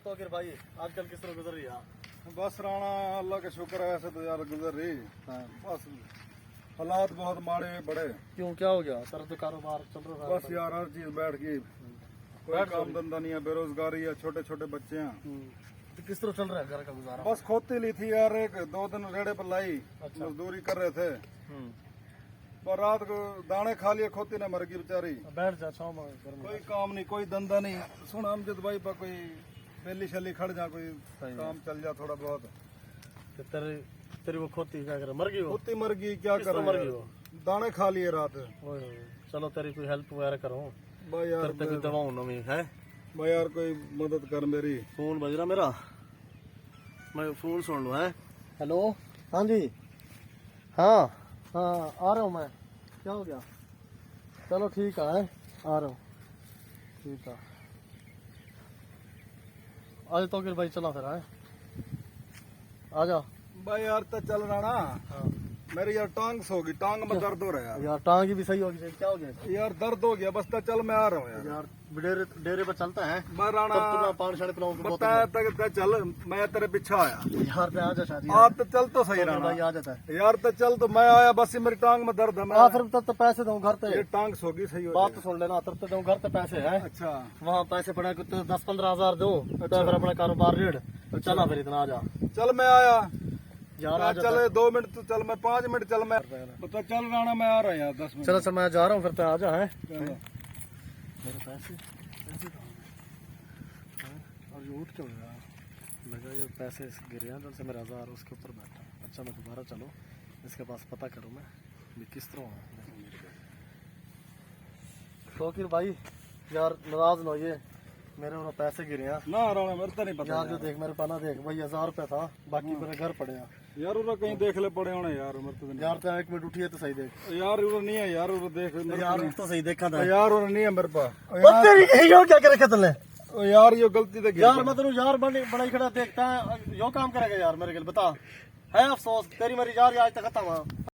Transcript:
तौकीर भाई आजकल किस तरह गुजर रही है? बस राणा अल्लाह का शुक्र है, ऐसे तो यार गुजर रही। हाँ। बस हालात बहुत माड़े बड़े। क्यों, क्या हो गया? सर तो कारोबार चल रहा है। बस यार हर चीज बैठ गई, कोई काम धंधा नहीं है, बेरोजगारी है, छोटे छोटे बच्चे हैं। तो किस तरह चल रहा है घर का गुजारा? बस खोती ली थी यार, एक 2 दिन रेड़े पर लाई, अच्छा। मजदूरी कर रहे थे, पर रात को दाने खा लिए, खोती ने मर गई बेचारी। बैठ जा छाँव में घर में। कोई काम नहीं, कोई धंधा नहीं। सुन अमजद भाई पर कोई बेली शैली खड़ जा, कोई सही है। काम चल जा थोड़ा बहुत। कि तेरी तेरी वो खोती क्या करे, मर गई वो? खोती मर गई, क्या किस कर तरह मर गई वो? दाने खा लिए रात। ओए होए, चलो तेरी कोई हेल्प वगैरह करो, भाई यार, तेरे कोई दवाऊं नवी है? भाई यार कोई मदद कर मेरी। फोन बज रहा मेरा, मैं फोन सुन लूँ है। हेलो, हाँ जी, हाँ हाँ आ रहा हूँ मैं। क्या हो गया? चलो ठीक है, आ रहा हूँ। ठीक है, आज तो भाई चला फिर है, आ जा। भाई यार तो चल राणा, हाँ। मेरी यार टांग सो गई, टांग में दर्द हो रहा है यार। यार टांग भी सही होगी, क्या हो गया? यार दर्द हो गया, बस तो चल मैं आ रहा हूँ यार। यार डेरे डेरे पर चलता है, मैं राणा तब तो मैं पानी शानी पिलाऊं की बोतल बताया तक तो चल, मैं तेरे पीछे आया। में। यार पे आ जा शादी, आप तो चल तो सही राणा भाई आ जाता है। यार, तो चल तो मैं आया, बस ये मेरी टांग में दर्द है। मैं हाँ फिर तब तो पैसे दूँ घर पे। ये टांग सो गई, सही हो बात तो जाएगा। सुन लेना, तब तो दूँ घर पे पैसे हैं। अच्छा वहाँ पैसे पड़ा के तो 10-15 हजार दो, तो फिर अपना कारोबार रेड चला, फिर इतना आ जा। चल मैं आया यार आ चल, 2 मिनट तो चल, मैं 5 मिनट चल, मैं बता चल राणा मैं आ रहा हूँ यार 10 मिनट। चलो सर मैं जा रहा हूँ, फिर तो आ जा है। चलो। मेरे पैसे पैसे कहाँ हैं? और ये उठ क्यों गया? लगा ये पैसे गिरे हैं, जब से मेरा 1000 उसके ऊपर बैठा। अच्छा मैं दोबारा चलो इसके पास पता करूँ मैं ये किस तरह है। शौकीर भाई यार नाराज ना होइए, मेरे और पैसे गिरे हैं ना राणा, मेरे तो नहीं पता यार। जो देख मेरे पाना देख भाई, 1000 रुपया था, बाकी मेरे घर पड़े हैं यार। उरा कहीं देख ले पड़े होने यार, मेरे तो नहीं। यार। तो 1 मिनट उठिए तो सही देख यार उरा नहीं है यार, उरा देख यार, उठ तो सही देखा था यार, उरा नहीं है मेरे पास। यो क्या करे खतले यार ये गलती तो यार, मैं तेरू यार बड़ा खड़ा देखता है, यो काम करेगा यार मेरे के लिए, बता है अफसोस तेरी मेरी यार आज तक खत्म है।